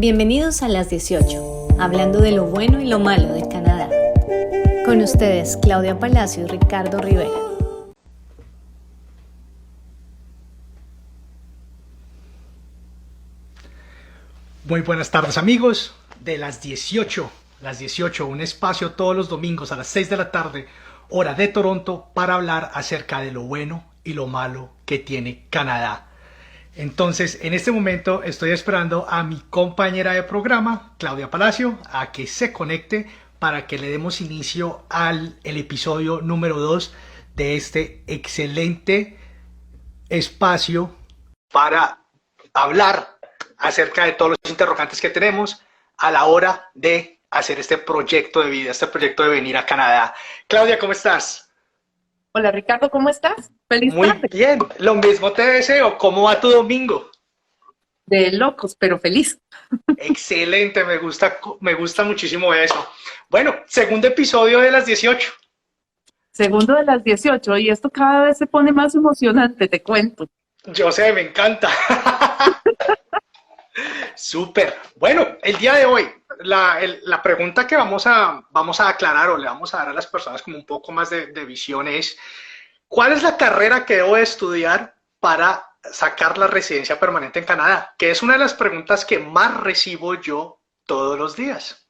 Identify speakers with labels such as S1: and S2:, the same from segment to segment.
S1: Bienvenidos a las 18, hablando de lo bueno y lo malo de Canadá. Con ustedes, Claudia Palacio y Ricardo Rivera.
S2: Muy buenas tardes, amigos de las 18, un espacio todos los domingos a las 6 de la tarde, hora de Toronto, para hablar acerca de lo bueno y lo malo que tiene Canadá. Entonces, en este momento estoy esperando a mi compañera de programa, Claudia Palacio, a que se conecte para que le demos inicio al episodio número 2 de este excelente espacio para hablar acerca de todos los interrogantes que tenemos a la hora de hacer este proyecto de vida, este proyecto de venir a Canadá. Claudia, ¿cómo estás?
S3: Hola Ricardo, ¿cómo estás? Feliz
S2: Muy
S3: tarde.
S2: bien, lo mismo te deseo. ¿Cómo va tu domingo?
S3: De locos, pero feliz.
S2: Excelente, me gusta muchísimo eso. Bueno, segundo episodio de las 18.
S3: Segundo de las 18, y esto cada vez se pone más emocionante, te cuento.
S2: Yo sé, me encanta. Súper. Bueno, el día de hoy, la pregunta que vamos a aclarar o le vamos a dar a las personas como un poco más de visión es, ¿cuál es la carrera que debo de estudiar para sacar la residencia permanente en Canadá? Que es una de las preguntas que más recibo yo todos los días.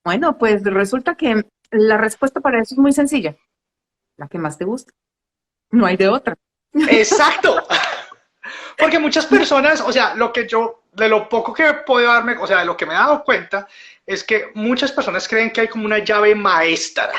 S3: Bueno, pues resulta que la respuesta para eso es muy sencilla. La que más te gusta. No hay de otra.
S2: Exacto. Porque muchas personas, o sea, de lo poco que puedo darme, o sea, de lo que me he dado cuenta, es que muchas personas creen que hay como una llave maestra,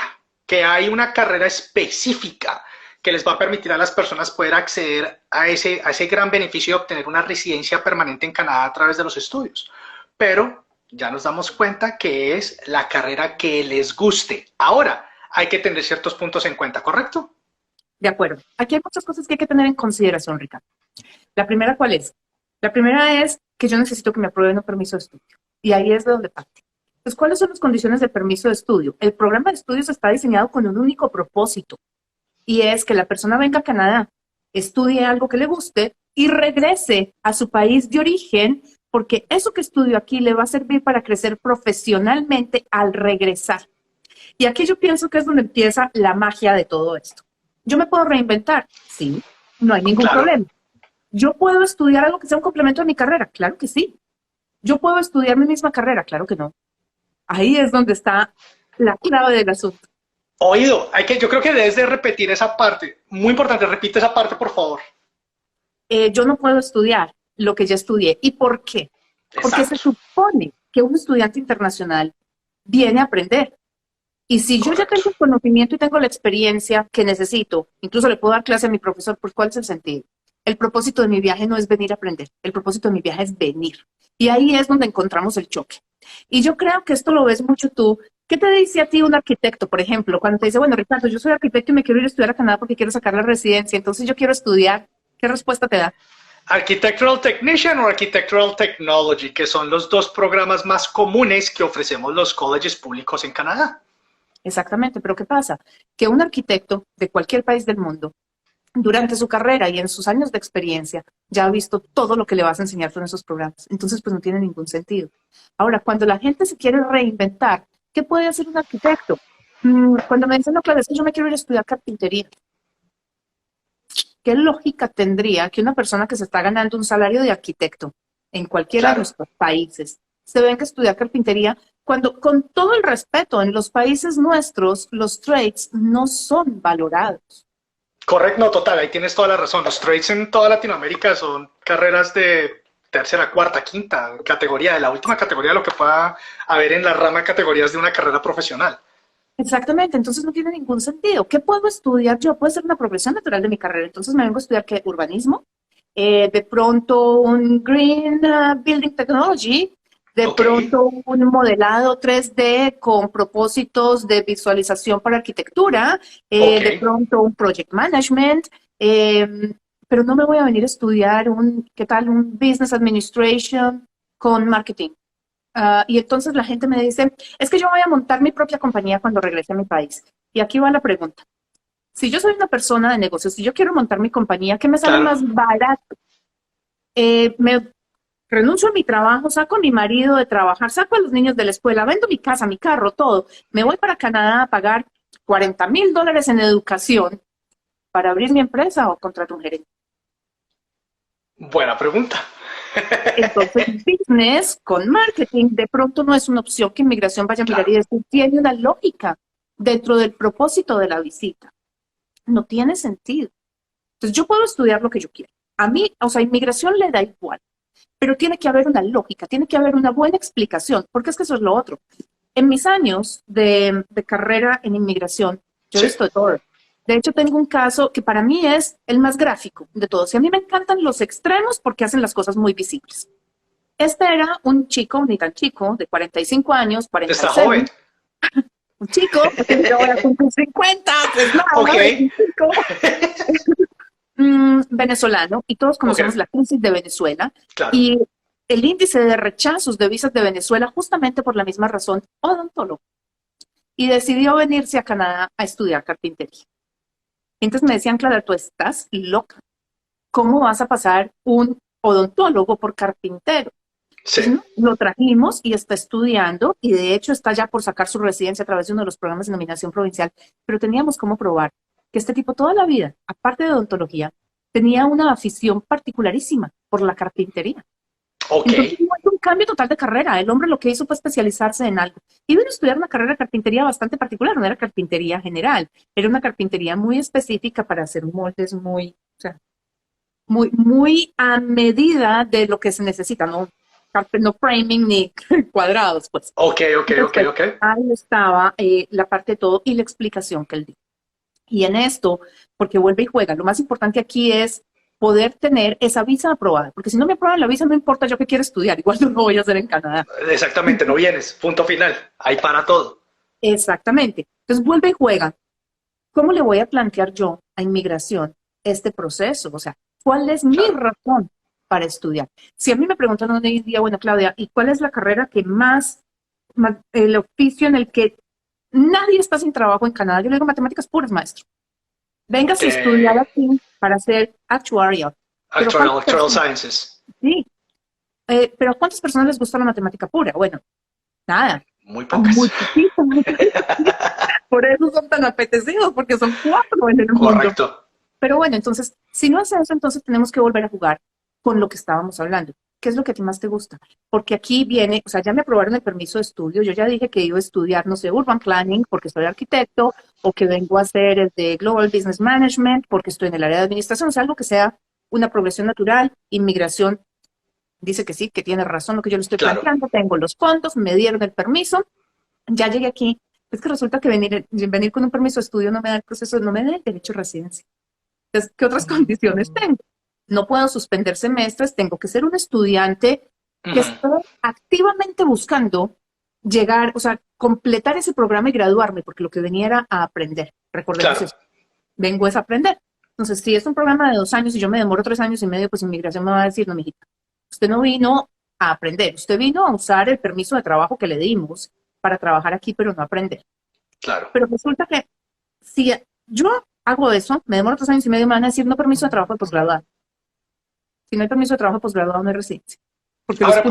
S2: que hay una carrera específica que les va a permitir a las personas poder acceder a ese gran beneficio de obtener una residencia permanente en Canadá a través de los estudios. Pero ya nos damos cuenta que es la carrera que les guste. Ahora, hay que tener ciertos puntos en cuenta, ¿correcto?
S3: De acuerdo. Aquí hay muchas cosas que hay que tener en consideración, Ricardo. La primera, ¿cuál es? La primera es que yo necesito que me aprueben un permiso de estudio. Y ahí es de donde parte. Entonces, ¿cuáles son las condiciones de permiso de estudio? El programa de estudios está diseñado con un único propósito. Y es que la persona venga a Canadá, estudie algo que le guste y regrese a su país de origen, porque eso que estudió aquí le va a servir para crecer profesionalmente al regresar. Y aquí yo pienso que es donde empieza la magia de todo esto. ¿Yo me puedo reinventar? Sí, no hay ningún problema. ¿Yo puedo estudiar algo que sea un complemento de mi carrera? Claro que sí. ¿Yo puedo estudiar mi misma carrera? Claro que no. Ahí es donde está la clave del asunto.
S2: Oído, yo creo que debes de repetir esa parte. Muy importante, repite esa parte, por favor.
S3: Yo no puedo estudiar lo que ya estudié. ¿Y por qué? Porque se
S2: Exacto.
S3: supone que un estudiante internacional viene a aprender. Y si yo ya
S2: Correcto.
S3: tengo el conocimiento y tengo la experiencia que necesito, incluso le puedo dar clase a mi profesor, ¿por cuál es el sentido? El propósito de mi viaje no es venir a aprender, el propósito de mi viaje es venir. Y ahí es donde encontramos el choque. Y yo creo que esto lo ves mucho tú. ¿Qué te dice a ti un arquitecto, por ejemplo, cuando te dice, bueno, Ricardo, yo soy arquitecto y me quiero ir a estudiar a Canadá porque quiero sacar la residencia, entonces yo quiero estudiar? ¿Qué respuesta te da?
S2: Architectural Technician o Architectural Technology, que son los dos programas más comunes que ofrecemos los colleges públicos en Canadá.
S3: Exactamente, pero ¿qué pasa? Que un arquitecto de cualquier país del mundo, durante su carrera y en sus años de experiencia, ya ha visto todo lo que le vas a enseñar con esos programas. Entonces, pues no tiene ningún sentido. Ahora, cuando la gente se quiere reinventar, ¿qué puede hacer un arquitecto? Cuando me dicen, no, claro, es que yo me quiero ir a estudiar carpintería. ¿Qué lógica tendría que una persona que se está ganando un salario de arquitecto en cualquiera de
S2: Claro.
S3: nuestros países se venga a estudiar carpintería cuando, con todo el respeto, en los países nuestros los trades no son valorados?
S2: Correcto, no, total, ahí tienes toda la razón. Los trades en toda Latinoamérica son carreras de tercera, cuarta, quinta categoría, de la última categoría de lo que pueda haber en la rama de categorías de una carrera profesional.
S3: Exactamente, entonces no tiene ningún sentido. ¿Qué puedo estudiar yo? Puede ser una progresión natural de mi carrera. Entonces me vengo a estudiar ¿qué? Urbanismo, de pronto un Green Building Technology, de
S2: Ok,
S3: pronto un modelado 3D con propósitos de visualización para arquitectura, de
S2: ok.
S3: pronto un Project Management, pero no me voy a venir a estudiar ¿qué tal? Un Business Administration con Marketing. Y entonces la gente me dice, es que yo voy a montar mi propia compañía cuando regrese a mi país. Y aquí va la pregunta. Si yo soy una persona de negocios, si yo quiero montar mi compañía, ¿qué me sale
S2: Claro.
S3: más barato? Me renuncio a mi trabajo, saco a mi marido de trabajar, saco a los niños de la escuela, vendo mi casa, mi carro, todo. Me voy para Canadá a pagar $40,000 en educación para abrir mi empresa o contratar un gerente.
S2: Buena pregunta.
S3: Entonces, business con marketing de pronto no es una opción que inmigración vaya a mirar y decir, tiene una lógica dentro del propósito de la visita. No tiene sentido. Entonces, yo puedo estudiar lo que yo quiera. A mí, o sea, inmigración le da igual, pero tiene que haber una lógica, tiene que haber una buena explicación, porque es que eso es lo otro. En mis años de carrera en inmigración, yo he visto de todo. De hecho, tengo un caso que para mí es el más gráfico de todos. Y a mí me encantan los extremos porque hacen las cosas muy visibles. Este era un chico, ni tan chico, de 45 años, 46.
S2: Está joven.
S3: Un chico, porque yo voy a cumplir 50, pues no,
S2: Ok.
S3: venezolano, y todos conocemos la crisis de Venezuela.
S2: Claro.
S3: Y el índice de rechazos de visas de Venezuela, justamente por la misma razón, odontólogo. Y decidió venirse a Canadá a estudiar carpintería. Entonces me decían, Clara, tú estás loca. ¿Cómo vas a pasar un odontólogo por carpintero?
S2: Sí.
S3: Entonces, lo trajimos y está estudiando y de hecho está ya por sacar su residencia a través de uno de los programas de nominación provincial, pero teníamos cómo probar que este tipo toda la vida, aparte de odontología, tenía una afición particularísima por la carpintería.
S2: Ok.
S3: Entonces hubo un cambio total de carrera. El hombre lo que hizo fue especializarse en algo. Iba a estudiar una carrera de carpintería bastante particular, no era carpintería general, era una carpintería muy específica para hacer moldes muy, o sea, muy a medida de lo que se necesita, no framing ni cuadrados, pues.
S2: Ok.
S3: Ahí estaba la parte de todo y la explicación que él dio. Y en esto, porque vuelve y juega, lo más importante aquí es poder tener esa visa aprobada, porque si no me aprueban la visa, no importa yo qué quiero estudiar, igual no lo voy a hacer en Canadá.
S2: Exactamente, no vienes. Punto final. Ahí para todo.
S3: Exactamente. Entonces vuelve y juega. ¿Cómo le voy a plantear yo a inmigración este proceso? O sea, ¿cuál es mi razón para estudiar? Si a mí me preguntan un día, bueno, Claudia, ¿y cuál es la carrera que más el oficio en el que nadie está sin trabajo en Canadá? Yo le digo matemáticas puras, maestro. Véngase a estudiar aquí para hacer actuarial.
S2: Actuarial Sciences.
S3: Sí. Pero ¿a cuántas personas les gusta la matemática pura? Bueno, nada.
S2: Muy pocas.
S3: Muchísimo. Por eso son tan apetecidos, porque son 4 en el mundo.
S2: Correcto.
S3: Pero bueno, entonces, si no es eso, entonces tenemos que volver a jugar con lo que estábamos hablando. ¿Qué es lo que a ti más te gusta? Porque aquí viene, o sea, ya me aprobaron el permiso de estudio, yo ya dije que iba a estudiar, no sé, Urban Planning porque soy arquitecto, o que vengo a hacer el de Global Business Management porque estoy en el área de administración, o sea, algo que sea una progresión natural. Inmigración dice que sí, que tiene razón lo que yo le estoy planteando, tengo los fondos, me dieron el permiso, ya llegué aquí. Es que resulta que venir con un permiso de estudio no me da el proceso, no me da el derecho a residencia. Entonces, ¿qué otras condiciones tengo? No puedo suspender semestres, tengo que ser un estudiante que esté activamente buscando llegar, o sea, completar ese programa y graduarme, porque lo que venía era a aprender. Recordemos eso. Vengo es a aprender. Entonces, si es un programa de 2 años y yo me demoro 3 años y medio, pues inmigración me va a decir, no, mijita, usted no vino a aprender, usted vino a usar el permiso de trabajo que le dimos para trabajar aquí, pero no aprender.
S2: Claro.
S3: Pero resulta que si yo hago eso, me demoro 3 años y medio, me van a decir no permiso de trabajo de posgraduado. Si no hay permiso de trabajo de posgraduado, no hay residencia.
S2: Ahora,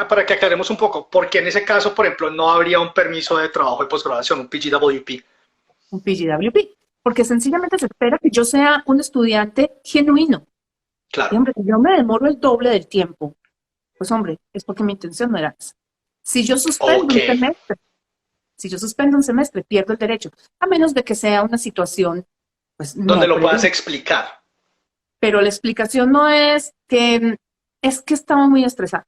S2: para que aclaremos un poco, ¿por qué en ese caso, por ejemplo, no habría un permiso de trabajo de posgraduación, un PGWP?
S3: Un PGWP. Porque sencillamente se espera que yo sea un estudiante genuino.
S2: Claro.
S3: Y hombre, si yo me demoro el doble del tiempo, pues hombre, es porque mi intención no era esa. Si yo suspendo un semestre, pierdo el derecho, a menos de que sea una situación, pues no.
S2: Donde lo puedas explicar.
S3: Pero la explicación no es que estaba muy estresada.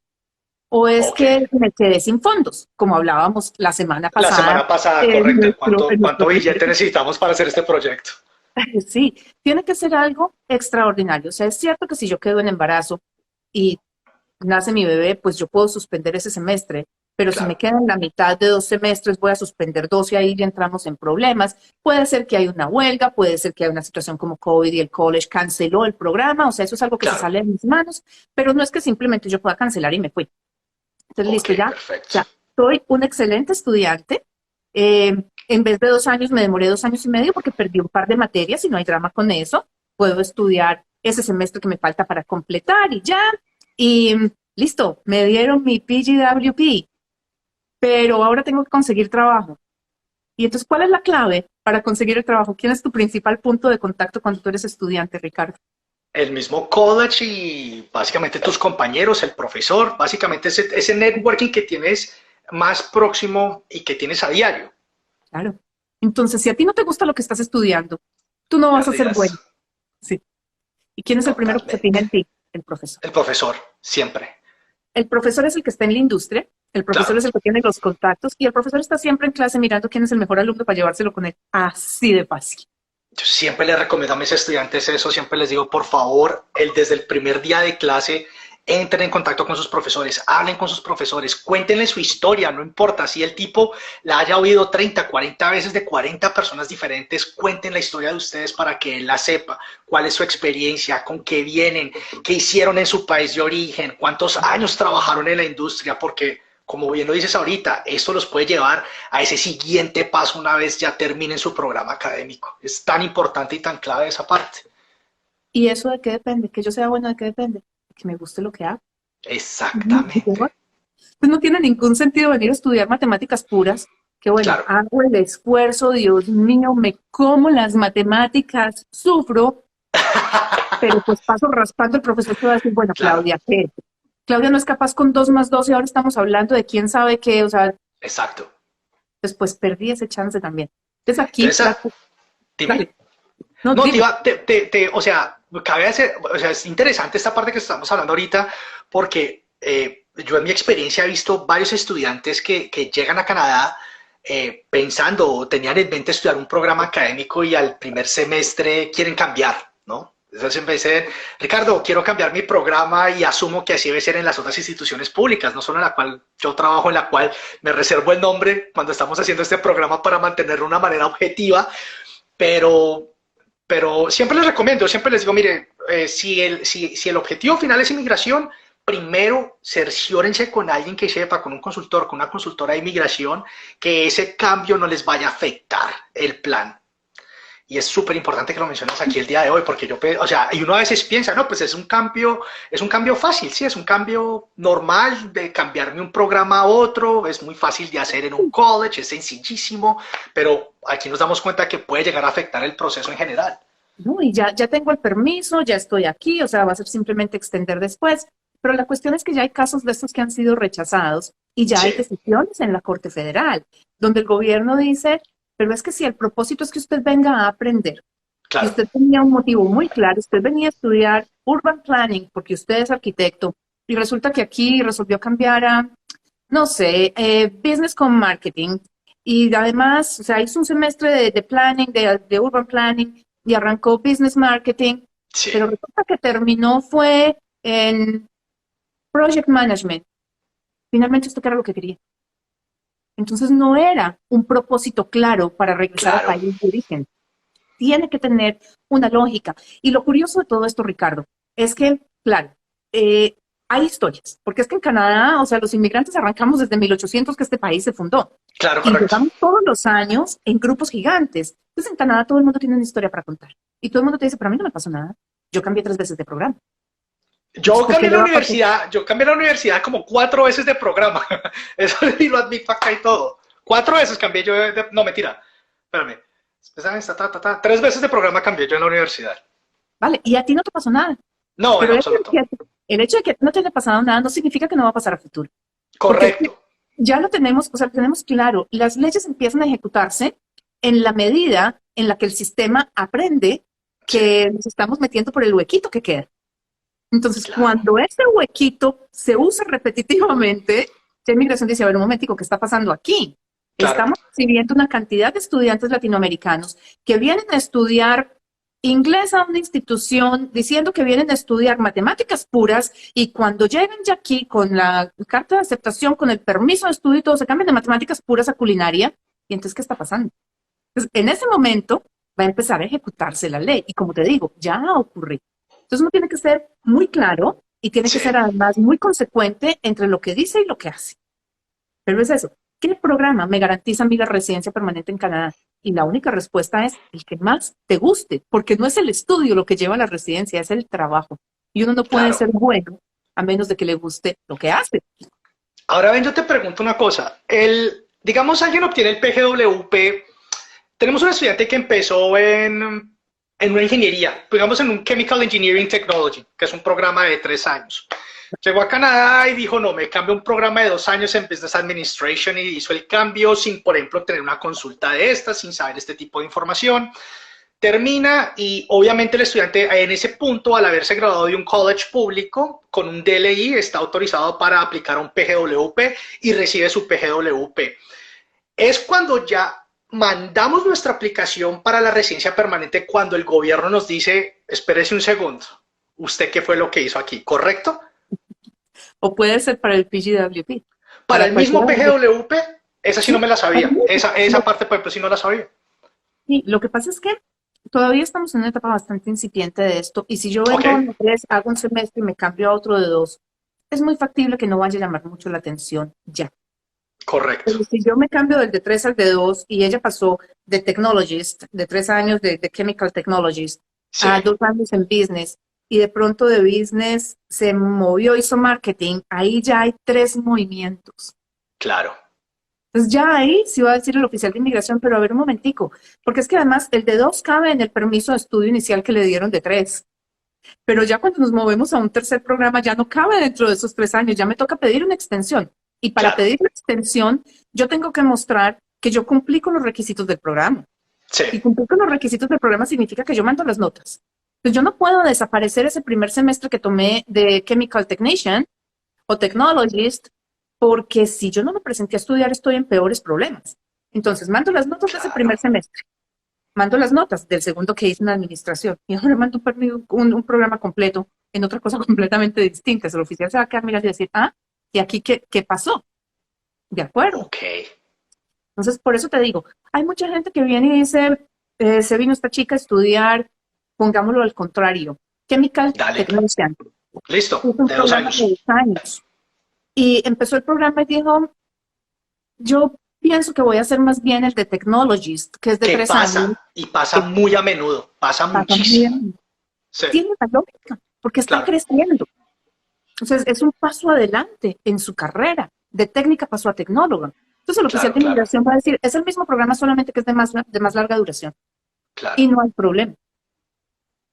S3: O es que me quedé sin fondos, como hablábamos la semana pasada.
S2: La semana pasada, correcto. ¿Cuánto billete necesitamos para hacer este proyecto?
S3: Sí, tiene que ser algo extraordinario. O sea, es cierto que si yo quedo en embarazo y nace mi bebé, pues yo puedo suspender ese semestre. Pero si me quedan la mitad de 2 semestres, voy a suspender 2 y ahí ya entramos en problemas. Puede ser que haya una huelga, puede ser que haya una situación como COVID y el college canceló el programa. O sea, eso es algo que se sale de mis manos, pero no es que simplemente yo pueda cancelar y me fui. Entonces, listo, ya soy un excelente estudiante. En vez de 2 años, me demoré 2 años y medio porque perdí un par de materias y no hay drama con eso. Puedo estudiar ese semestre que me falta para completar y ya. Y listo, me dieron mi PGWP, pero ahora tengo que conseguir trabajo. Y entonces, ¿cuál es la clave para conseguir el trabajo? ¿Quién es tu principal punto de contacto cuando tú eres estudiante, Ricardo?
S2: El mismo college y básicamente tus compañeros, el profesor, básicamente ese networking que tienes más próximo y que tienes a diario.
S3: Claro. Entonces, si a ti no te gusta lo que estás estudiando, tú no vas a ser
S2: Pérdidas.
S3: bueno. Sí. ¿Y quién es el primero que se fija
S2: Totalmente.
S3: en ti? El profesor.
S2: El profesor, siempre.
S3: El profesor es el que está en la industria, el profesor
S2: Claro.
S3: es el que tiene los contactos y el profesor está siempre en clase mirando quién es el mejor alumno para llevárselo con él. Así de fácil.
S2: Yo siempre les recomiendo a mis estudiantes eso, siempre les digo, por favor, desde el primer día de clase, entren en contacto con sus profesores, hablen con sus profesores, cuéntenle su historia, no importa si el tipo la haya oído 30, 40 veces de 40 personas diferentes, cuenten la historia de ustedes para que él la sepa, cuál es su experiencia, con qué vienen, qué hicieron en su país de origen, cuántos años trabajaron en la industria, porque como bien lo dices ahorita, esto los puede llevar a ese siguiente paso una vez ya terminen su programa académico. Es tan importante y tan clave esa parte.
S3: ¿Y eso de qué depende? Que yo sea bueno, ¿de qué depende? De que me guste lo que hago.
S2: Exactamente.
S3: Pues no tiene ningún sentido venir a estudiar matemáticas puras, que bueno,
S2: Claro.
S3: hago el esfuerzo, Dios mío, me como las matemáticas, sufro, pero pues paso raspando, el profesor te va a decir, bueno,
S2: Claro.
S3: Claudia, ¿qué? Claudia no es capaz con 2 más 2 y ahora estamos hablando de quién sabe qué, o sea,
S2: Exacto.
S3: después perdí ese chance también. Entonces aquí
S2: Entonces,
S3: trato,
S2: dime.
S3: dale, no,
S2: No,
S3: dime.
S2: o sea, cabe hacer, o sea, es interesante esta parte que estamos hablando ahorita porque yo en mi experiencia he visto varios estudiantes que llegan a Canadá pensando o tenían en mente estudiar un programa académico y al primer semestre quieren cambiar, ¿no? Entonces en vez de, Ricardo, quiero cambiar mi programa y asumo que así debe ser en las otras instituciones públicas, no solo en la cual yo trabajo, en la cual me reservo el nombre cuando estamos haciendo este programa para mantenerlo de una manera objetiva, pero siempre les recomiendo, siempre les digo, mire, si el objetivo final es inmigración, primero cerciórense con alguien que sepa, con un consultor, con una consultora de inmigración, que ese cambio no les vaya a afectar el plan. Y es súper importante que lo menciones aquí el día de hoy, porque o sea, y uno a veces piensa, no, pues es un cambio fácil, sí, es un cambio normal de cambiarme un programa a otro, es muy fácil de hacer en un college, es sencillísimo, pero aquí nos damos cuenta que puede llegar a afectar el proceso en general.
S3: No, y ya tengo el permiso, ya estoy aquí, o sea, va a ser simplemente extender después. Pero la cuestión es que ya hay casos de estos que han sido rechazados y ya hay
S2: Sí,
S3: decisiones en la Corte Federal, donde el gobierno dice, pero es que si el propósito es que usted venga a aprender y
S2: claro,
S3: usted tenía un motivo muy claro, usted venía a estudiar urban planning porque usted es arquitecto y resulta que aquí resolvió cambiar a, no sé, business con marketing y además, o sea, hizo un semestre de planning, de urban planning y arrancó business marketing,
S2: sí,
S3: pero resulta que terminó fue en project management. Finalmente esto que era lo que quería. Entonces no era un propósito claro para regresar al
S2: claro,
S3: país de origen. Tiene que tener una lógica. Y lo curioso de todo esto, Ricardo, es que, claro, eh, hay historias, porque es que en Canadá, o sea, los inmigrantes arrancamos desde 1800 que este país se fundó
S2: claro,
S3: y
S2: correcto.
S3: llegamos todos los años en grupos gigantes. Entonces en Canadá todo el mundo tiene una historia para contar. Y todo el mundo te dice, pero a mí no me pasó nada. Yo cambié 3 veces de programa. Entonces,
S2: Yo
S3: ¿por qué
S2: cambié
S3: le
S2: la
S3: va a pasar?
S2: universidad, yo cambié la universidad como 4 veces de programa. Eso sí lo admito acá y todo. 4 veces cambié yo no, mentira. Espérame. 3 veces de programa cambié yo en la universidad.
S3: Vale, y a ti no te pasó nada.
S2: No, en
S3: Pero
S2: absoluto.
S3: el hecho de que no te haya pasado nada no significa que no va a pasar a futuro. Porque es que
S2: Correcto.
S3: ya lo tenemos, o sea, lo tenemos claro. Las leyes empiezan a ejecutarse en la medida en la que el sistema aprende
S2: Sí,
S3: que nos estamos metiendo por el huequito que queda. Entonces,
S2: claro,
S3: cuando ese huequito se usa repetitivamente, ya inmigración dice, a ver, un momentico, ¿qué está pasando aquí?
S2: claro.
S3: Estamos recibiendo una cantidad de estudiantes latinoamericanos que vienen a estudiar inglés a una institución diciendo que vienen a estudiar matemáticas puras y cuando llegan ya aquí con la carta de aceptación, con el permiso de estudio y todo, se cambian de matemáticas puras a culinaria. ¿Y entonces qué está pasando? Entonces, en ese momento va a empezar a ejecutarse la ley y como te digo, ya ha ocurrido. Entonces uno tiene que ser muy claro y tiene que
S2: Sí,
S3: ser además muy consecuente entre lo que dice y lo que hace. Pero es eso. ¿Qué programa me garantiza a mí la residencia permanente en Canadá? Y la única respuesta es el que más te guste, porque no es el estudio lo que lleva a la residencia, es el trabajo. Y uno no puede
S2: claro.
S3: ser bueno a menos de que le guste lo que hace.
S2: Ahora ven, yo te pregunto una cosa. Digamos, alguien obtiene el PGWP. Tenemos un estudiante que empezó en una ingeniería, digamos en un Chemical Engineering Technology, que es un programa de 3 años. Llegó a Canadá y dijo, no, me cambio a un programa de 2 años en Business Administration y hizo el cambio sin, por ejemplo, tener una consulta de estas, sin saber este tipo de información. Termina y obviamente el estudiante en ese punto, al haberse graduado de un college público, con un DLI está autorizado para aplicar un PGWP y recibe su PGWP. Es cuando ya mandamos nuestra aplicación para la residencia permanente cuando el gobierno nos dice, espérese un segundo, ¿usted qué fue lo que hizo aquí? ¿Correcto?
S3: O puede ser para el PGWP.
S2: Para el mismo PGWP, esa sí no me la sabía. Esa parte, por ejemplo, sí no la sabía.
S3: Sí, lo que pasa es que todavía estamos en una etapa bastante incipiente de esto, y si yo vengo de 3, hago un semestre y me cambio a otro de 2, es muy factible que no vaya a llamar mucho la atención ya.
S2: Correcto.
S3: Pero si yo me cambio del de 3 al de 2 y ella pasó de Technologist, de 3 años de Chemical Technologist,
S2: sí,
S3: a 2 años en Business, y de pronto de Business se movió, hizo Marketing, ahí ya hay 3 movimientos.
S2: Claro.
S3: Entonces ya ahí sí va a decir el oficial de inmigración, pero a ver un momentico, porque es que además el de 2 cabe en el permiso de estudio inicial que le dieron de 3. Pero ya cuando nos movemos a un tercer programa ya no cabe dentro de esos 3 años, ya me toca pedir una extensión. Y para pedir la extensión, yo tengo que mostrar que yo cumplí con los requisitos del programa.
S2: Sí.
S3: Y cumplir con los requisitos del programa significa que yo mando las notas. Entonces yo no puedo desaparecer ese primer semestre que tomé de Chemical Technician o Technologist, porque si yo no me presenté a estudiar, estoy en peores problemas. Entonces, mando las notas de ese primer semestre. Mando las notas del segundo que hice en administración. Y ahora mando un programa completo en otra cosa completamente distinta. El oficial se va a quedar mirando y decir, ¿y aquí qué pasó? ¿De acuerdo?
S2: Ok.
S3: Entonces, por eso te digo, hay mucha gente que viene y dice, se vino esta chica a estudiar, pongámoslo al contrario, Chemical Technician.
S2: Listo, de 2 años.
S3: De 2 años. Y empezó el programa y dijo, yo pienso que voy a hacer más bien el de Technologist, que es de 3 años.
S2: Y pasa muy a menudo, pasa muchísimo.
S3: Sí. Tiene la lógica, porque está creciendo. Entonces, es un paso adelante en su carrera. De técnica pasó a tecnóloga. Entonces, el oficial de inmigración va a decir, es el mismo programa, solamente que es de más larga duración.
S2: Claro.
S3: Y no hay problema.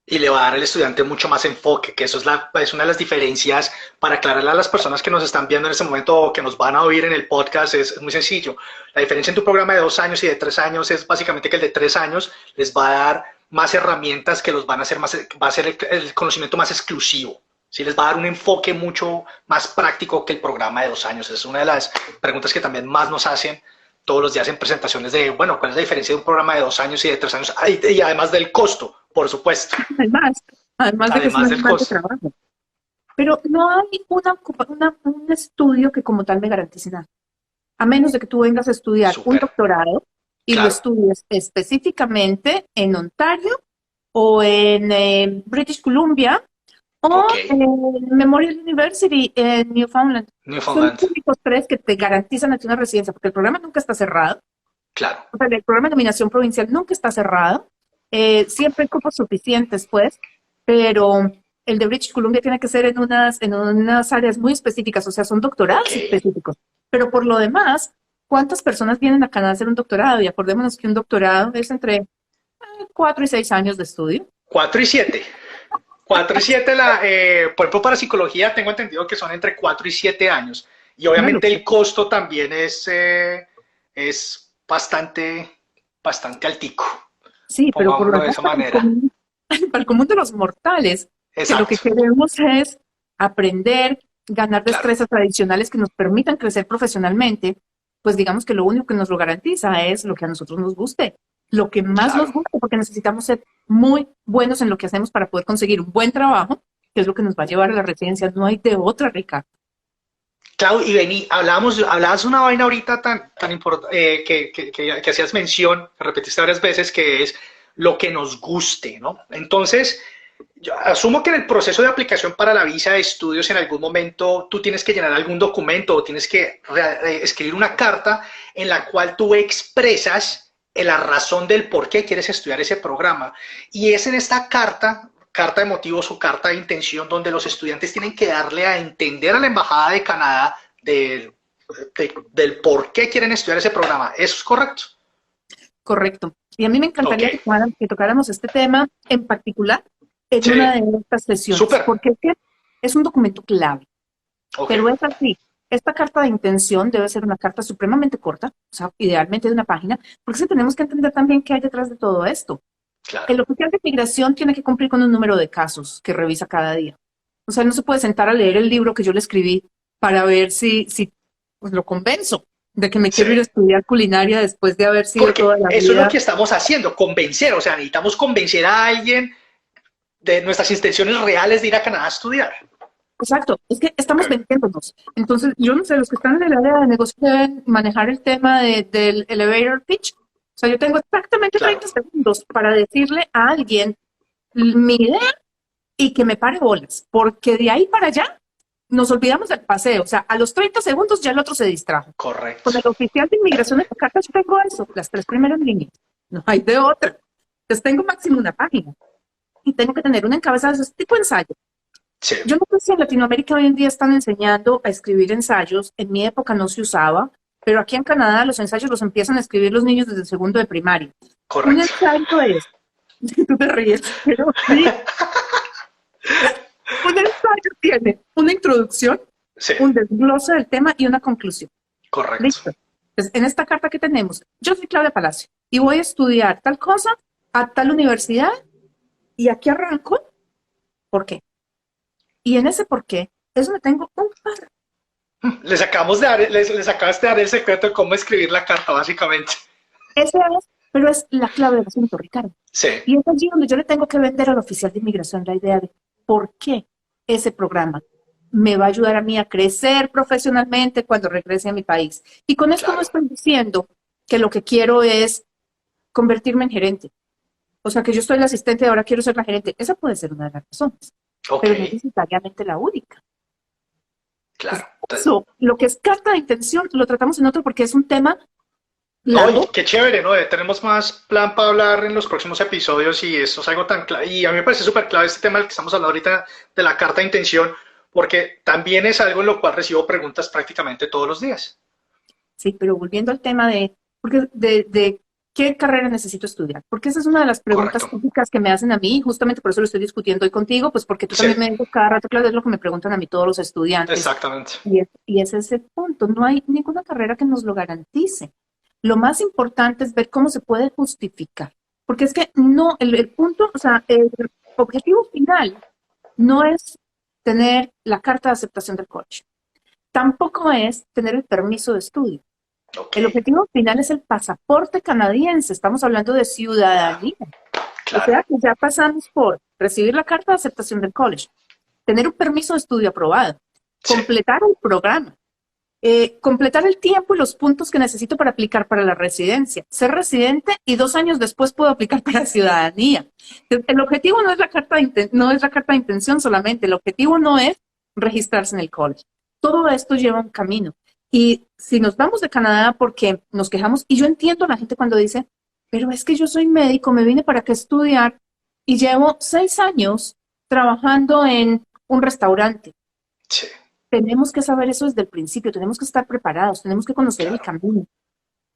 S2: Y le va a dar al estudiante mucho más enfoque, que eso es una de las diferencias para aclararle a las personas que nos están viendo en este momento o que nos van a oír en el podcast. Es muy sencillo. La diferencia en tu programa de 2 años y de 3 años es básicamente que el de 3 años les va a dar más herramientas que los van a hacer va a ser el conocimiento más exclusivo. ¿Sí? Les va a dar un enfoque mucho más práctico que el programa de 2 años. Es una de las preguntas que también más nos hacen todos los días en presentaciones de, bueno, ¿cuál es la diferencia de un programa de 2 años y de 3 años? Y además del costo, por supuesto.
S3: Además del costo. Trabajo. Pero no hay un estudio que como tal me garantice nada. A menos de que tú vengas a estudiar un doctorado y lo estudies específicamente en Ontario o en British Columbia o en Memorial University en Newfoundland. Son los únicos 3 que te garantizan una residencia, porque el programa nunca está cerrado.
S2: Claro.
S3: O sea, el programa de nominación provincial nunca está cerrado. Siempre hay cupos suficientes, pues, pero el de British Columbia tiene que ser en unas áreas muy específicas, o sea, son doctorados específicos. Pero por lo demás, ¿cuántas personas vienen a Canadá a hacer un doctorado? Y acordémonos que un doctorado es entre 4 y 6 años de estudio.
S2: 4 y 7. 4 y 7, por ejemplo, para psicología tengo entendido que son entre 4 y 7 años. Y obviamente el costo también es bastante altico.
S3: Sí, pero por
S2: de esa manera.
S3: Para el común de los mortales, que lo que queremos es aprender, ganar destrezas adicionales que nos permitan crecer profesionalmente, pues digamos que lo único que nos lo garantiza es lo que a nosotros nos guste. Lo que más nos gusta, porque necesitamos ser muy buenos en lo que hacemos para poder conseguir un buen trabajo, que es lo que nos va a llevar a la residencia. No hay de otra, Ricardo.
S2: Clau, y Beni, hablabas una vaina ahorita tan importante que hacías mención, que repetiste varias veces, que es lo que nos guste, ¿no? Entonces, yo asumo que en el proceso de aplicación para la visa de estudios en algún momento tú tienes que llenar algún documento o tienes que escribir una carta en la cual tú expresas la razón del por qué quieres estudiar ese programa. Y es en esta carta, carta de motivos o carta de intención donde los estudiantes tienen que darle a entender a la Embajada de Canadá del por qué quieren estudiar ese programa. ¿Eso es correcto?
S3: Correcto. Y a mí me encantaría
S2: Ok.
S3: que tocáramos este tema en particular en
S2: Sí.
S3: una de estas sesiones,
S2: Súper.
S3: porque es un documento clave.
S2: Ok.
S3: Pero es así. Esta carta de intención debe ser una carta supremamente corta, o sea, idealmente de una página, porque sí tenemos que entender también qué hay detrás de todo esto.
S2: Claro.
S3: El oficial de migración tiene que cumplir con un número de casos que revisa cada día. O sea, no se puede sentar a leer el libro que yo le escribí para ver si pues, lo convenzo de que me quiero ir a estudiar culinaria después de haber sido
S2: Porque
S3: toda la
S2: eso es
S3: vida.
S2: lo que estamos haciendo, convencer. O sea, necesitamos convencer a alguien de nuestras intenciones reales de ir a Canadá a estudiar.
S3: Exacto, es que estamos
S2: Ok.
S3: vendiéndonos. Entonces, yo no sé, los que están en el área de negocio deben manejar el tema del elevator pitch. O sea, yo tengo exactamente
S2: Claro.
S3: 30 segundos para decirle a alguien mi idea y que me pare bolas, porque de ahí para allá nos olvidamos del paseo. O sea, a los 30 segundos ya el otro se distrajo.
S2: Correcto.
S3: Con el oficial de inmigración de la carta yo tengo eso, las 3 primeras líneas. No hay de otra. Entonces tengo máximo una página y tengo que tener un encabezado, es tipo ensayo.
S2: Sí.
S3: Yo no sé si en Latinoamérica hoy en día están enseñando a escribir ensayos. En mi época no se usaba, pero aquí en Canadá los ensayos los empiezan a escribir los niños desde el segundo de primaria. Un
S2: Correcto.
S3: ensayo es, tú te ríes, pero sí, un ensayo tiene una introducción,
S2: Sí.
S3: un desglose del tema y una conclusión.
S2: Correcto.
S3: Listo. Entonces, en esta carta que tenemos, yo soy Claudia Palacio y voy a estudiar tal cosa a tal universidad y aquí arranco. ¿Por qué? Y en ese por qué, eso me tengo un par.
S2: Les acabaste de dar el secreto de cómo escribir la carta, básicamente.
S3: Ese es, pero es la clave del asunto, Ricardo.
S2: Sí.
S3: Y es allí donde yo le tengo que vender al oficial de inmigración la idea de por qué ese programa me va a ayudar a mí a crecer profesionalmente cuando regrese a mi país. Y con esto
S2: Claro.
S3: no estoy diciendo que lo que quiero es convertirme en gerente. O sea, que yo estoy la asistente y ahora quiero ser la gerente. Esa puede ser una de las razones,
S2: Ok.
S3: pero no necesariamente la única.
S2: Claro.
S3: Eso, lo que es carta de intención, lo tratamos en otro porque es un tema
S2: No,
S3: largo.
S2: y qué chévere, ¿no? Tenemos más plan para hablar en los próximos episodios y esto es algo tan clave. Y a mí me parece súper clave este tema del que estamos hablando ahorita de la carta de intención, porque también es algo en lo cual recibo preguntas prácticamente todos los días.
S3: Sí, pero volviendo al tema de qué carrera necesito estudiar, porque esa es una de las preguntas
S2: Correcto.
S3: típicas que me hacen a mí, justamente por eso lo estoy discutiendo hoy contigo, pues porque tú
S2: Sí.
S3: también me dices cada rato, claro, es lo que me preguntan a mí todos los estudiantes.
S2: Exactamente.
S3: Y ese es el punto, no hay ninguna carrera que nos lo garantice. Lo más importante es ver cómo se puede justificar, porque es que no, el punto, o sea, el objetivo final no es tener la carta de aceptación del college, tampoco es tener el permiso de estudio.
S2: Ok.
S3: El objetivo final es el pasaporte canadiense, estamos hablando de ciudadanía. O sea
S2: Claro.
S3: que ya pasamos por recibir la carta de aceptación del college, tener un permiso de estudio aprobado,
S2: Sí.
S3: completar el programa, completar el tiempo y los puntos que necesito para aplicar para la residencia, ser residente y 2 años después puedo aplicar para ciudadanía. El objetivo no es la carta no es la carta de intención solamente, el objetivo no es registrarse en el college. Todo esto lleva un camino. Y si nos vamos de Canadá porque nos quejamos, y yo entiendo a la gente cuando dice, pero es que yo soy médico, me vine para acá a estudiar y llevo 6 años trabajando en un restaurante.
S2: Sí.
S3: Tenemos que saber eso desde el principio, tenemos que estar preparados, tenemos que conocer el camino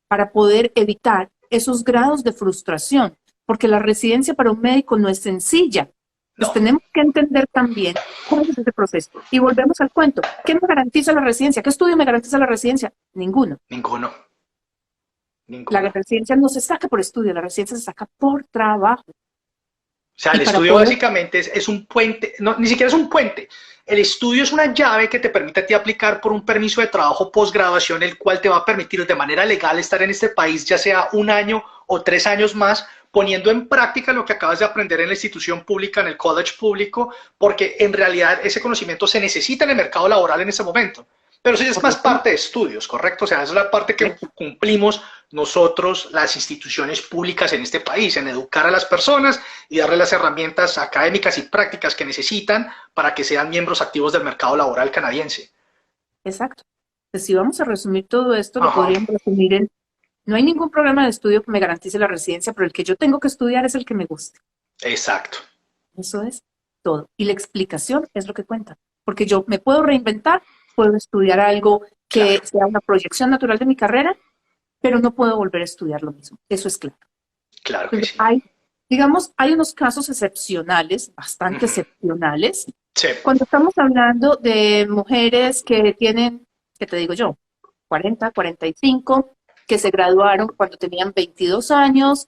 S3: para poder evitar esos grados de frustración, porque la residencia para un médico no es sencilla. Pues
S2: No.
S3: tenemos que entender también cómo es ese proceso. Y volvemos al cuento. ¿Qué me garantiza la residencia? ¿Qué estudio me garantiza la residencia? Ninguno.
S2: Ninguno.
S3: La
S2: Ninguno.
S3: residencia no se saca por estudio, la residencia se saca por trabajo.
S2: O sea, el
S3: Y para
S2: estudio
S3: poder-
S2: básicamente es un puente, no, ni siquiera es un puente. El estudio es una llave que te permite a ti aplicar por un permiso de trabajo posgraduación, el cual te va a permitir de manera legal estar en este país, ya sea 1 año o 3 años más, poniendo en práctica lo que acabas de aprender en la institución pública, en el college público, porque en realidad ese conocimiento se necesita en el mercado laboral en ese momento. Pero eso ya es más parte de estudios, ¿correcto? O sea, esa es la parte que cumplimos nosotros, las instituciones públicas en este país, en educar a las personas y darles las herramientas académicas y prácticas que necesitan para que sean miembros activos del mercado laboral canadiense.
S3: Exacto. Pues si vamos a resumir todo esto, lo
S2: Ajá.
S3: podríamos resumir en, no hay ningún programa de estudio que me garantice la residencia, pero el que yo tengo que estudiar es el que me guste.
S2: Exacto.
S3: Eso es todo. Y la explicación es lo que cuenta. Porque yo me puedo reinventar, puedo estudiar algo que sea una proyección natural de mi carrera, pero no puedo volver a estudiar lo mismo. Eso es claro.
S2: Claro que sí.
S3: Hay unos casos excepcionales, bastante excepcionales,
S2: Sí.
S3: cuando estamos hablando de mujeres que tienen, ¿qué te digo yo? 40, 45, que se graduaron cuando tenían 22 años,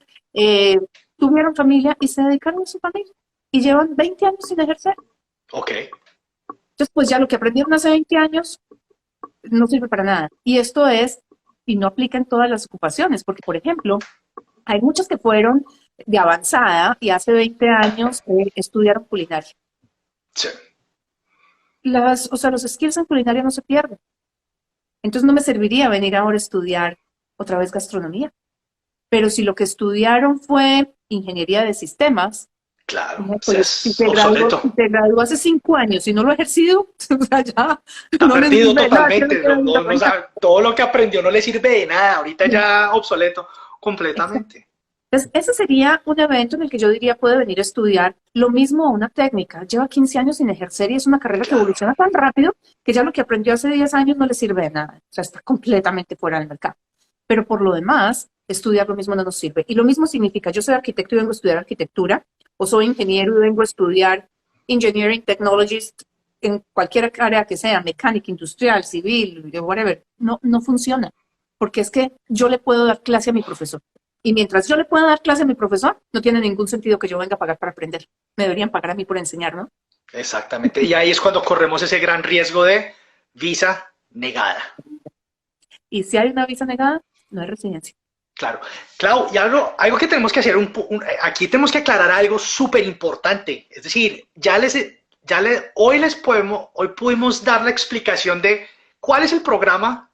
S3: tuvieron familia y se dedicaron a su familia y llevan 20 años sin ejercer.
S2: Ok.
S3: Entonces, pues ya lo que aprendieron hace 20 años no sirve para nada. Y no aplica en todas las ocupaciones, porque, por ejemplo, hay muchas que fueron de avanzada y hace 20 años estudiaron culinaria.
S2: Sí.
S3: Los skills en culinaria no se pierden. Entonces no me serviría venir ahora a estudiar otra vez gastronomía. Pero si lo que estudiaron fue ingeniería de sistemas,
S2: Claro.
S3: no,
S2: O sea,
S3: pues, si
S2: es obsoleto.
S3: te graduó hace 5 años y no lo he ejercido, o sea, ya
S2: Está
S3: no le
S2: perdido
S3: sirve de nada,
S2: totalmente.
S3: quiero
S2: No,
S3: darme
S2: no
S3: cuenta.
S2: sabe, todo lo que aprendió no le sirve de nada. Ahorita ya obsoleto completamente.
S3: Entonces, ese sería un evento en el que yo diría puede venir a estudiar lo mismo a una técnica. Lleva 15 años sin ejercer y es una carrera que
S2: Claro.
S3: evoluciona tan rápido que ya lo que aprendió hace 10 años no le sirve de nada. O sea, está completamente fuera del mercado. Pero por lo demás, estudiar lo mismo no nos sirve. Y lo mismo significa, yo soy arquitecto y vengo a estudiar arquitectura, o soy ingeniero y vengo a estudiar engineering technologies en cualquier área que sea, mecánica, industrial, civil, whatever. No funciona. Porque es que yo le puedo dar clase a mi profesor. Y mientras yo le pueda dar clase a mi profesor, no tiene ningún sentido que yo venga a pagar para aprender. Me deberían pagar a mí por enseñar, ¿no?
S2: Exactamente. Y ahí es cuando corremos ese gran riesgo de visa negada.
S3: Y si hay una visa negada, no hay residencia.
S2: Claro. Clau, y algo que tenemos que hacer, aquí tenemos que aclarar algo súper importante. Es decir, hoy pudimos dar la explicación de cuál es el programa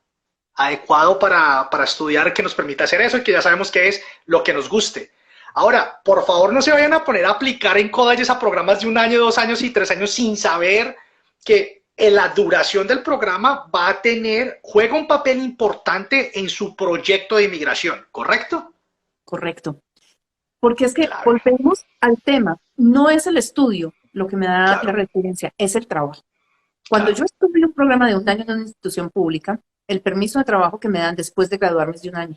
S2: adecuado para estudiar que nos permita hacer eso y que ya sabemos que es lo que nos guste. Ahora, por favor, no se vayan a poner a aplicar en Codages a programas de 1 año, 2 años y 3 años sin saber que la duración del programa juega un papel importante en su proyecto de inmigración, ¿correcto?
S3: Correcto. Porque es que
S2: Claro.
S3: volvemos al tema. No es el estudio lo que me da
S2: Claro.
S3: la residencia, es el trabajo. Cuando
S2: Claro.
S3: yo estuve en un programa de 1 año en una institución pública, el permiso de trabajo que me dan después de graduarme es de 1 año.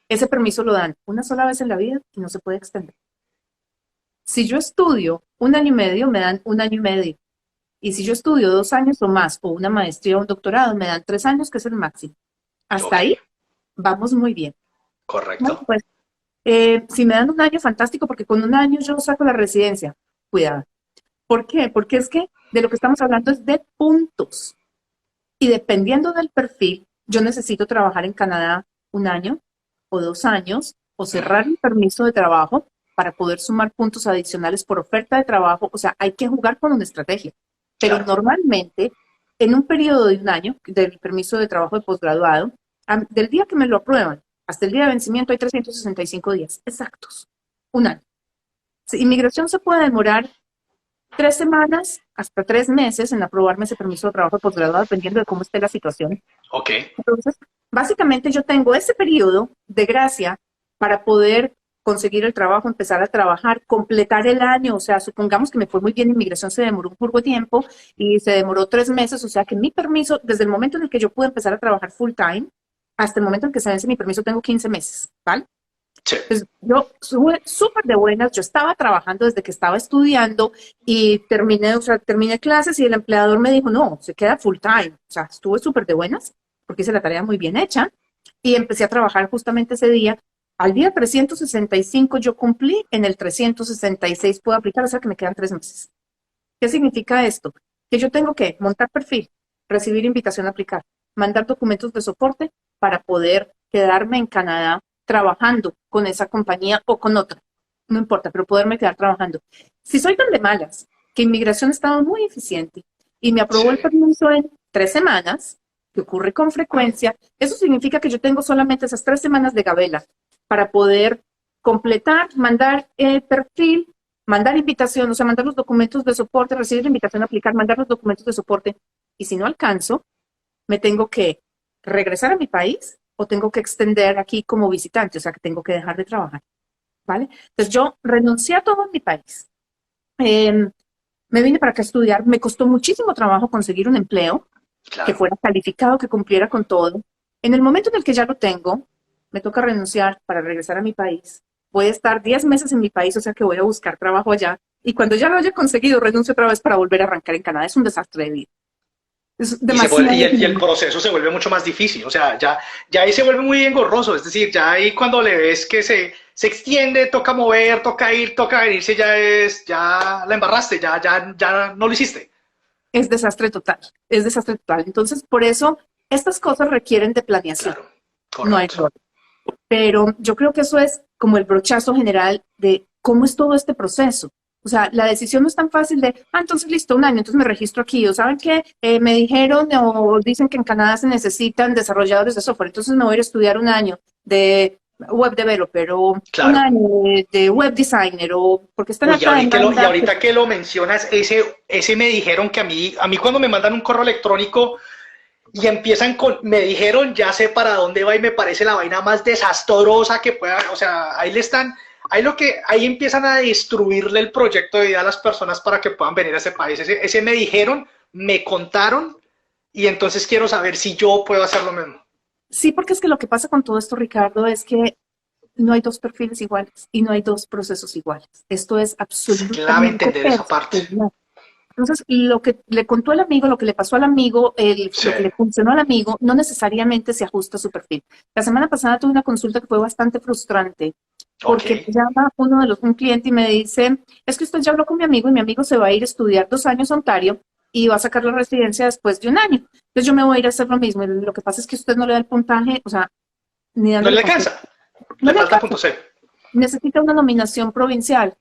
S3: Ese permiso lo dan una sola vez en la vida y no se puede extender. Si yo estudio 1 año y medio, me dan 1 año y medio. Y si yo estudio 2 años o más, o una maestría o un doctorado, me dan 3 años, que es el máximo. Hasta
S2: Ok.
S3: ahí vamos muy bien. Bueno,
S2: Correcto.
S3: pues, si me dan 1 año, fantástico, porque con 1 año yo saco la residencia. Cuidado. ¿Por qué? Porque es que de lo que estamos hablando es de puntos. Y dependiendo del perfil, yo necesito trabajar en Canadá 1 año o 2 años, o cerrar mi permiso de trabajo para poder sumar puntos adicionales por oferta de trabajo. O sea, hay que jugar con una estrategia. Pero
S2: Claro.
S3: normalmente, en un periodo de 1 año del permiso de trabajo de posgraduado, del día que me lo aprueban hasta el día de vencimiento hay 365 días exactos. 1 año. Sí, inmigración se puede demorar 3 semanas hasta 3 meses en aprobarme ese permiso de trabajo de posgrado, dependiendo de cómo esté la situación.
S2: Ok.
S3: Entonces, básicamente yo tengo ese periodo de gracia para poder conseguir el trabajo, empezar a trabajar, completar el año. O sea, supongamos que me fue muy bien, inmigración se demoró un poco de tiempo y se demoró 3 meses. O sea, que mi permiso, desde el momento en el que yo pude empezar a trabajar full time, hasta el momento en que se vence mi permiso, tengo 15 meses, ¿vale?
S2: Sí.
S3: Entonces, yo estuve súper de buenas, yo estaba trabajando desde que estaba estudiando y terminé clases y el empleador me dijo, no, se queda full time. O sea, estuve súper de buenas porque hice la tarea muy bien hecha y empecé a trabajar justamente ese día. Al día 365 yo cumplí, en el 366 puedo aplicar, o sea que me quedan 3 meses. ¿Qué significa esto? Que yo tengo que montar perfil, recibir invitación a aplicar, mandar documentos de soporte para poder quedarme en Canadá trabajando con esa compañía o con otra. No importa, pero poderme quedar trabajando. Si soy tan de malas que inmigración estaba muy eficiente y me aprobó el permiso en 3 semanas, que ocurre con frecuencia, eso significa que yo tengo solamente esas 3 semanas de gabela para poder completar, mandar el perfil, mandar invitación, o sea, mandar los documentos de soporte, recibir la invitación a aplicar, mandar los documentos de soporte. Y si no alcanzo, me tengo que regresar a mi país o tengo que extender aquí como visitante, o sea, que tengo que dejar de trabajar, ¿vale? Entonces yo renuncié a todo en mi país, Me vine para acá a estudiar, me costó muchísimo trabajo conseguir un empleo que
S2: Claro.
S3: fuera calificado, que cumpliera con todo. En el momento en el que ya lo tengo, me toca renunciar para regresar a mi país. Voy a estar 10 meses en mi país, o sea que voy a buscar trabajo allá. Y cuando ya lo haya conseguido, renuncio otra vez para volver a arrancar en Canadá. Es un desastre de vida. Es demasiado.
S2: Y el proceso se vuelve mucho más difícil, o sea, ya ahí se vuelve muy engorroso, es decir, ya ahí cuando le ves que se extiende, toca mover, toca ir, toca venirse, ya la embarraste, ya no lo hiciste.
S3: Es desastre total. Es desastre total. Entonces, por eso, estas cosas requieren de planeación.
S2: Claro,
S3: No hay
S2: correcto.
S3: error. Pero yo creo que eso es como el brochazo general de cómo es todo este proceso. O sea, la decisión no es tan fácil de, entonces listo, un año, entonces me registro aquí. O saben que me dijeron o dicen que en Canadá se necesitan desarrolladores de software, entonces me voy a ir a estudiar un año de web developer o un
S2: Claro.
S3: año de web designer o porque están
S2: Uy,
S3: acá en
S2: y
S3: banda.
S2: ahorita que lo mencionas, ese me dijeron que a mí cuando me mandan un correo electrónico y empiezan con, me dijeron, ya sé para dónde va y me parece la vaina más desastrosa que pueda, o sea, ahí empiezan a destruirle el proyecto de vida a las personas para que puedan venir a ese país. Ese me dijeron, me contaron y entonces quiero saber si yo puedo hacer lo mismo.
S3: Sí, porque es que lo que pasa con todo esto, Ricardo, es que no hay dos perfiles iguales y no hay dos procesos iguales. Esto es
S2: Es clave
S3: absolutamente
S2: entender esa parte.
S3: personal. Entonces, lo que le contó el amigo, lo que le pasó al amigo,
S2: Sí,
S3: lo que le funcionó al amigo, no necesariamente se ajusta a su perfil. La semana pasada tuve una consulta que fue bastante frustrante
S2: ok,
S3: porque me llama un cliente y me dice, es que usted ya habló con mi amigo y mi amigo se va a ir a estudiar 2 años a Ontario y va a sacar la residencia después de un año. Entonces yo me voy a ir a hacer lo mismo. Y lo que pasa es que usted no le da el puntaje, o sea, ni
S2: no
S3: dándole
S2: le
S3: contexto.
S2: alcanza,
S3: No
S2: le
S3: le
S2: falta
S3: alcanza.
S2: punto C.
S3: Necesita una nominación provincial.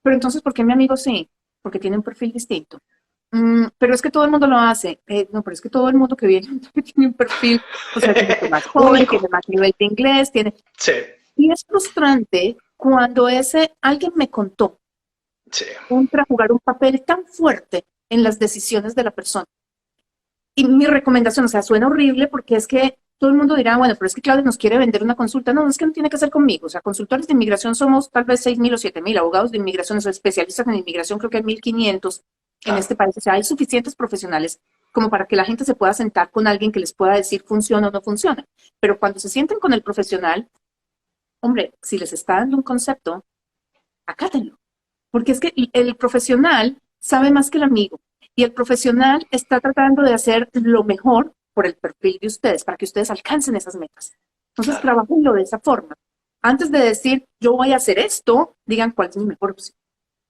S3: Pero entonces, ¿por qué mi amigo sí? Porque tiene un perfil distinto. Pero es que todo el mundo lo hace. No, pero es que todo el mundo que viene tiene un perfil, o sea, es mucho más joven,
S2: Único.
S3: tiene más nivel de inglés, tiene...
S2: Sí,
S3: Y es frustrante cuando alguien me contó,
S2: sí,
S3: entra a jugar un papel tan fuerte en las decisiones de la persona. Y mi recomendación, o sea, suena horrible porque es que todo el mundo dirá, bueno, pero es que Claudia nos quiere vender una consulta. No, es que no tiene que ser conmigo. O sea, consultores de inmigración somos tal vez 6.000 o 7.000 abogados de inmigración, o sea, especialistas en inmigración, creo que hay 1.500 en
S2: claro,
S3: este país. O sea, hay suficientes profesionales como para que la gente se pueda sentar con alguien que les pueda decir funciona o no funciona. Pero cuando se sienten con el profesional, hombre, si les está dando un concepto, acátenlo. Porque es que el profesional sabe más que el amigo y el profesional está tratando de hacer lo mejor por el perfil de ustedes, para que ustedes alcancen esas metas. Entonces,
S2: claro.
S3: trabajenlo de esa forma. Antes de decir, yo voy a hacer esto, digan cuál es mi mejor opción.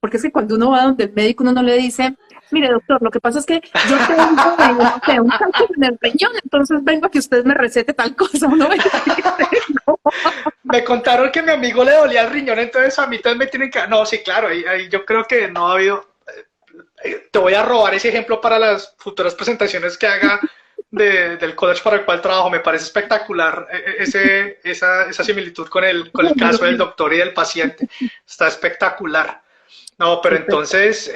S3: Porque es que cuando uno va donde el médico, uno no le dice, mire, doctor, lo que pasa es que yo tengo, no sé, un cáncer en el riñón, entonces vengo a que usted me recete tal cosa. Uno ve
S2: Me contaron que a mi amigo le dolía el riñón, entonces a mí también me tienen que... No, sí, claro, ahí yo creo que no ha habido... Te voy a robar ese ejemplo para las futuras presentaciones que haga del college para el cual trabajo. Me parece espectacular esa similitud con el caso del doctor y del paciente. Está espectacular. No, pero entonces,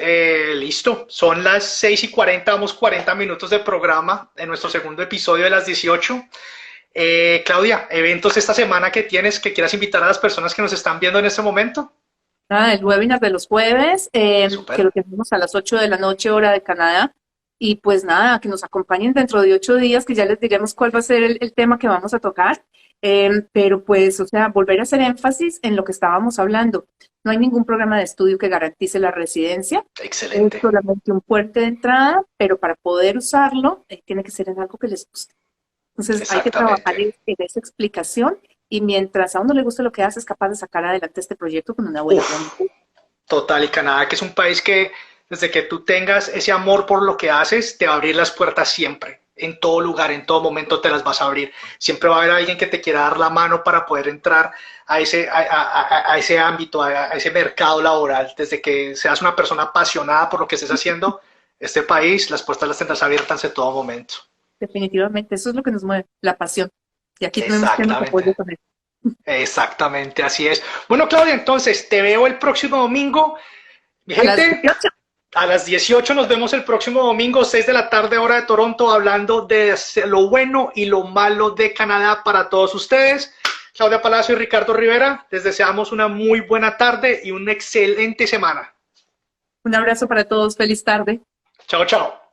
S2: listo. Son las 6:40, vamos 40 minutos de programa en nuestro segundo episodio de las 18. Claudia, eventos esta semana que tienes que quieras invitar a las personas que nos están viendo en este momento.
S3: el webinar de los jueves, que
S2: Súper.
S3: lo tenemos a las 8 de la noche, hora de Canadá. Y pues nada, que nos acompañen dentro de 8 días, que ya les diremos cuál va a ser el tema que vamos a tocar. Pero pues, o sea, volver a hacer énfasis en lo que estábamos hablando. No hay ningún programa de estudio que garantice la residencia. Es
S2: Excelente.
S3: solamente un puente de entrada, pero para poder usarlo, tiene que ser en algo que les guste. Entonces hay que trabajar
S2: Exactamente.
S3: en esa explicación y mientras a uno le guste lo que hace, es capaz de sacar adelante este proyecto con una buena
S2: Uf,
S3: planificación.
S2: total. Y Canadá, que es un país que desde que tú tengas ese amor por lo que haces, te va a abrir las puertas siempre. En todo lugar, en todo momento te las vas a abrir. Siempre va a haber alguien que te quiera dar la mano para poder entrar a ese ámbito, a ese mercado laboral. Desde que seas una persona apasionada por lo que estés haciendo, este país, las puertas las tendrás abiertas en todo momento.
S3: Definitivamente, eso es lo que nos mueve, la pasión. Y aquí tenemos que nos apoye
S2: Exactamente.
S3: con eso.
S2: Exactamente, así es. Bueno, Claudia, entonces te veo el próximo domingo. Mi
S3: A las
S2: gente,
S3: 18.
S2: a las 18 nos vemos el próximo domingo, 6 de la tarde, hora de Toronto, hablando de lo bueno y lo malo de Canadá para todos ustedes. Claudia Palacio y Ricardo Rivera, les deseamos una muy buena tarde y una excelente semana.
S3: Un abrazo para todos. Feliz tarde.
S2: Chao, chao.